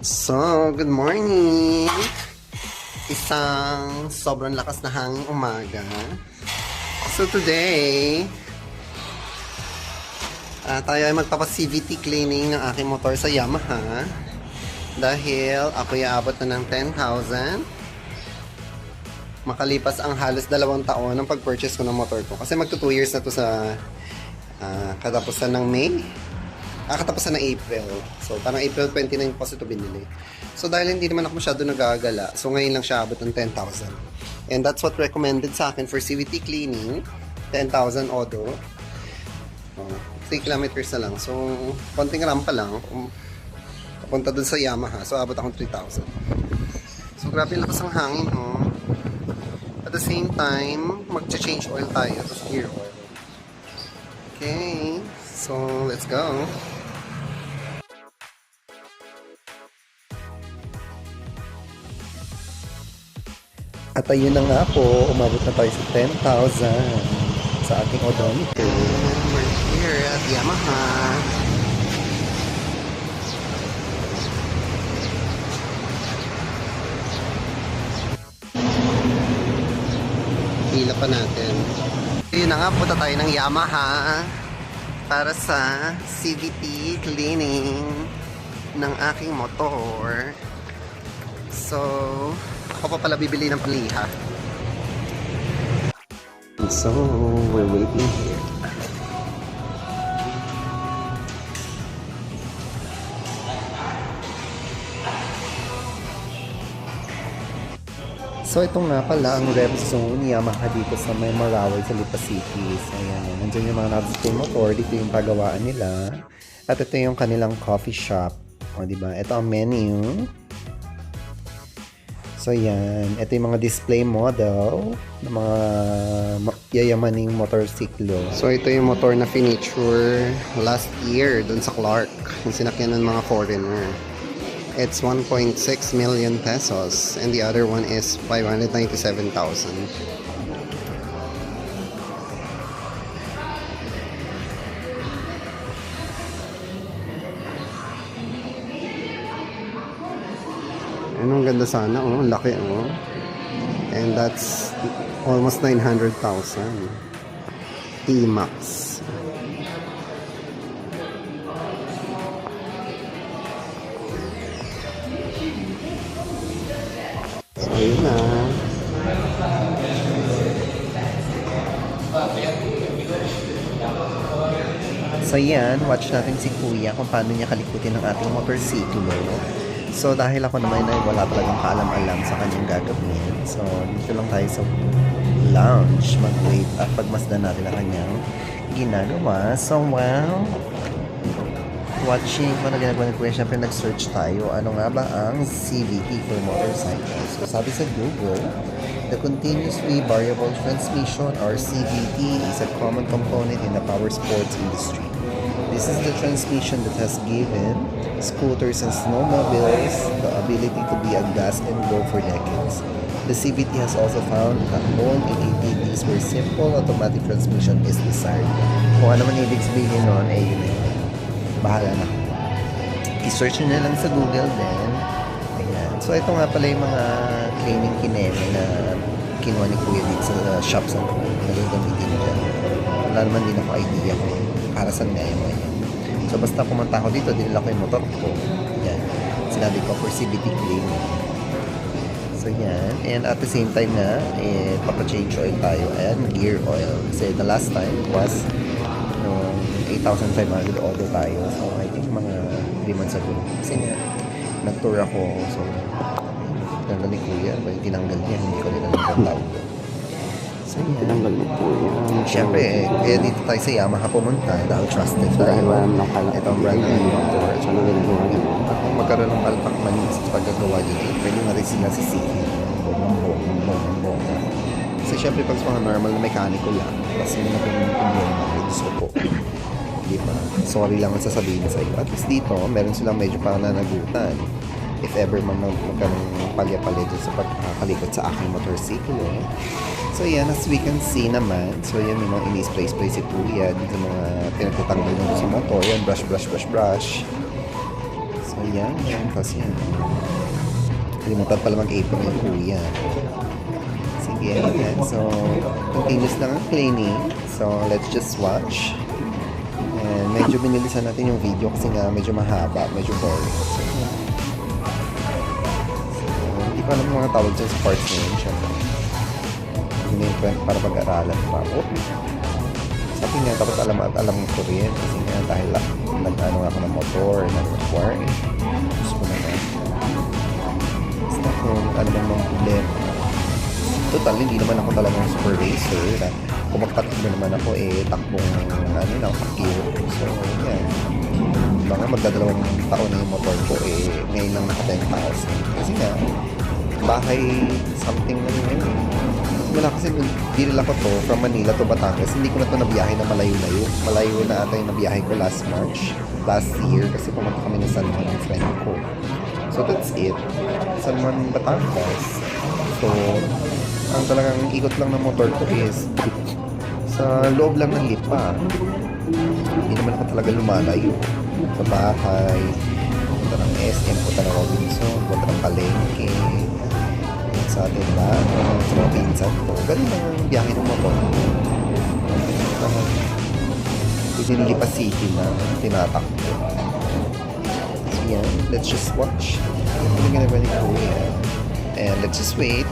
So, good morning! Isang sobrang lakas na hanging umaga. So, today, tayo ay magpapa-CVT cleaning ng aking motor sa Yamaha. Dahil ako'y aabot na ng 10,000. Makalipas ang halos 2 taon ng pag-purchase ko ng motor ko. Kasi magto 2 years na to sa katapusan ng May. Katapusan ng April. So, parang April 29 pa ito binili. So, dahil hindi naman ako masyado nagagala, so ngayon lang siya abot ng 10,000. And that's what recommended sa akin for CVT cleaning. 10,000 odo. 3 kilometers na lang. So, konting rampa lang. Papunta dun sa Yamaha. So, abot akong 3,000. So, grabe yung lakas ng hangin, oh. At the same time, mag-change oil tayo. Tapos gear oil. Okay. So, let's go. At ayun na nga po, umabot na tayo sa 10,000 sa ating odometer. We're here at Yamaha. Pila pa natin. Ayun na nga, punta tayo ng Yamaha para sa CVT cleaning ng aking motor. So, ako pa pala bibili ng paliha. So, we're waiting here. So, ito nga pala ang rev zone ni Yamaha dito sa may Maraway sa Lipa City. So, ayan. Nandiyan yung mga nakasitong motor. Dito yung pagawaan nila. At ito yung kanilang coffee shop. O, diba? Ito ang menu. So, yan. Ito yung mga display model ng mga yayamaning motorsiklo. So, ito yung motor na finiture last year dun sa Clark. Yung sinakyan ng mga foreigner. It's 1.6 million pesos and the other one is 597,000. Ang ganda sana, oh, laki, oh. And that's almost 900,000. T-Max. Ayun na. So yan, watch natin si Kuya kung paano niya kalikutin ang ating motorsiklo. So, dahil ako naman ay wala talagang kaalam-alam sa kanyang gagawin. So, dito lang tayo sa lounge mag-wait at pagmasdan natin ang kanyang ginagawa. So, wow! Watching kung ano ginagawa ni Kuya, syempre nag-search tayo. Ano nga ba ang CVT for motorcycles? So, sabi sa Google, the continuously variable transmission or CVT is a common component in the power sports industry. This is the transmission that has given scooters and snowmobiles the ability to be a gas and go for decades. The CVT has also found a home in ATVs where simple automatic transmission is desired. Kung ano man ibig sabihin nun, eh yun eh. Bahala na. I-search nyo na lang sa Google din. Ayan. So ito nga pala yung mga cleaning kineme na kinuha ni Kuya dito sa shops na nagagamitin dyan. Wala naman din ako idea kung para saan nga yun. So basta pumunta ako dito, dinala ko yung motor ko. Yan. Sinabi ko for CVT cleaning. So yan. And at the same time na, papa-change oil tayo and gear oil. Kasi the last time was 8,500 order tayo. So I think mga 3 months ago. Kasi nga, nag-tour ako. So, tinanggal ni Kuya. Tinanggal niya. Hindi ko rin alam ang tawag ko. So, yan. Tinanggal mo po yan. Siyempre, dito tayo sa Yamaha pumunta dahil trusted tayo. Ito ang brand new motor. So, ano ginagawa niyo? Kung magkaroon ng palpak man sa paggagawa dito, pwede na rin sila si Siki. Bong. Kasi siyempre, pag sa mga normal na mekaniko lang, tapos may napunong gusto po. Diba? Sorry lang ang sasabihin sa iyo. At least dito, meron silang medyo pananagutan. If ever man magkaroon ng palya-palya dyan sa pagkakalikot sa aking motorsiklo. So yan, as we can see naman, so yan yung mga ini-spray-spray si Kuya dito mga pinagtatanggal nyo sa motor. Yan, brush. So So, yan. Kasi, kalimutan pala mag-apron yung kuya. Sige, yan. So, continuous lang ang cleaning. So, let's just watch. And medyo binilisan natin yung video kasi nga medyo mahaba, medyo boring. So, hindi ko alam yung mga tawag dyan sa parts na yun. Siyempre, hindi para pag-aralan pa. Oh. Sabi nga, dapat alam at alam ko rin. Kasi nga, dahil nag-ano ako ng motor, nag-require. Gusto ko na nga. Basta kung ano bang mga problema. Total, hindi naman ako talagang super racer. Kung magpatiglo naman ako, takbong, ano lang, pakiro. So, yan. Mga magdadalawang taon na yung motor ko, ngayon lang naka 10,000. Kasi nga, bahay, something na yun. Wala kasi, dinila ko to from Manila to Batangas. Hindi ko na to nabiyahe na malayo-layo. Malayo na ata yung nabiyahe ko last March. Last year, kasi pumunta kami ng San Juan ng friend ko. So, that's it. San Juan, Batangas. So, ang talagang ikot lang ng motor ko is sa loob lang ng lipa. Hindi naman ako talaga lumalayo. Sa bahay, punta ng SM, punta ng Robinson, punta ng Palengke, sa atin ba, sa mga pinsan ko. Ganun lang ang biyahe ng motor. Within Lipa City na tinatakbo. So yan, let's just watch. Ano nga naman ni Kuya. And let's just wait.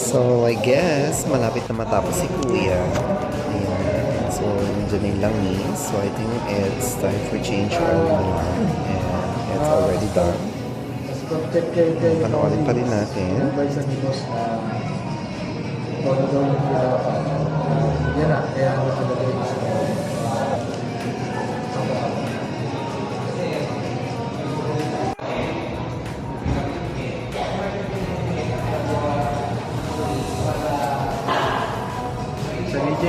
So, I guess, malapit na matapos si Kuya. Ayan. So, nandiyan na yung langis. So, I think it's time for change oil na lang. And it's already done. Panoorin pa rin natin. Yan na, kaya ako talaga sa DJ.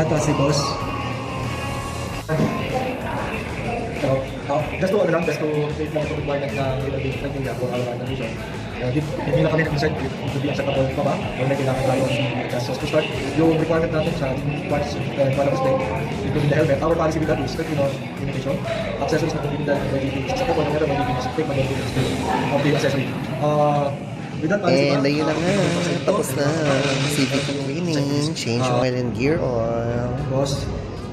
ata si boss. Just to take lang ito requirement na naging na for our organization. Hindi na kami nag-decide if to be acceptable pa ba o may kailangan tayo so to start, yung requirement natin sa parts of state, including the helmet, our policy with that is strict limitation. Accessories na hindi dahil may acceptable na meron, may take mag-take of the accessory. With that policy, And ayun na nga, tapos na CVT cleaning, change oil and gear oil. boss,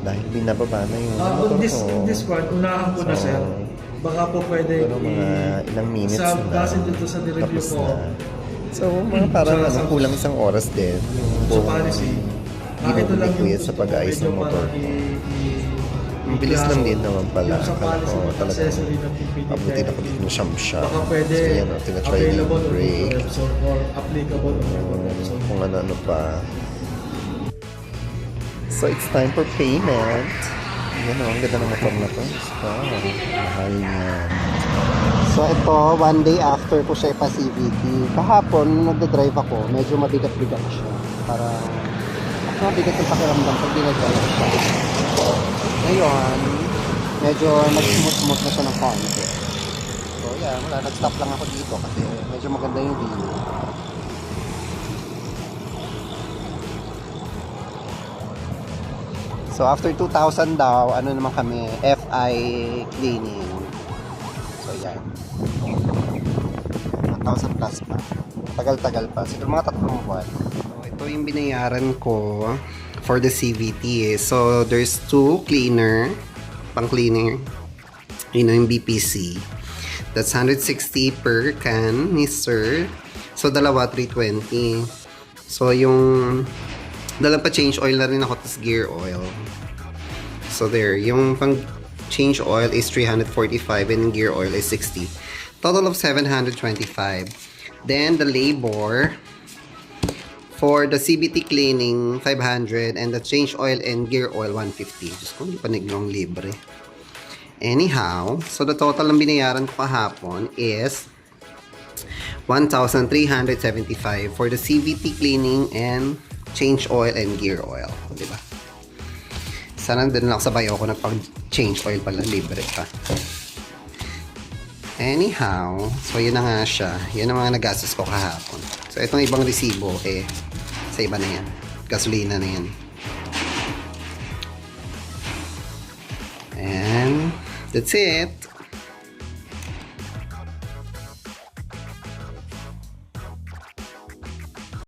Dahil binababa na yung on motor this ko. one, unahan ko na So, sir. Baka po pwede Siguro mga ilang minutes sa na. base dito sa nireview Tapos ko. na. So, mga parang So, ano, kulang isang oras din. So policy, ito lang Ginugulikuya yung sa pag-ayos ng medyo motor parang Ang bilis lang din naman pala. Yung sa policy Oo, ng talagang accessory ng PPD. abutin ako dito ng siyam-siyam. Baka pwede So, yan, tinatry din available yung on brake. Google episode or applicable on Google episode. Kung ano-ano pa. So, it's time for payment. Yan o, ang ganda ng motor na to. So, mahal niya. So ito, one day after ko siya ipa-CVT. Kahapon, nung nagda-drive ako, medyo mabigat-bigat siya. Parang, mabigat yung pakiramdam pag dinadrive siya. Ngayon, medyo nag-smooth-smooth na siya ng konti. So yan, wala, nag-stop lang ako dito kasi medyo maganda yung view. So after 2,000 daw, ano naman kami, FI cleaning. So yan. 1,000 plus pa. Tagal-tagal pa. Siguro mga 3 buwan. So, ito yung binayaran ko for the CVT. So there's 2 cleaner, pang cleaner. Yun yung BPC. That's 160 per can ni sir. So dalawa 320. So yung dalawa pa change oil na rin ako, tas gear oil. So there, yung pang change oil is 345 and gear oil is 60. Total of 725. Then the labor for the CVT cleaning 500 and the change oil and gear oil 150. Just kung hindi pa niglong libre. Anyhow, so the total ng binayaran ko kahapon is 1,375 for the CVT cleaning and change oil and gear oil. Diba? Sana din lang sa bayo ko nagpag-change oil pala. Libre pa. Anyhow, so yun na nga siya. Yun ang mga nagastos ko kahapon. So itong ibang resibo, sa iba na yan. Gasolina na yan. And that's it.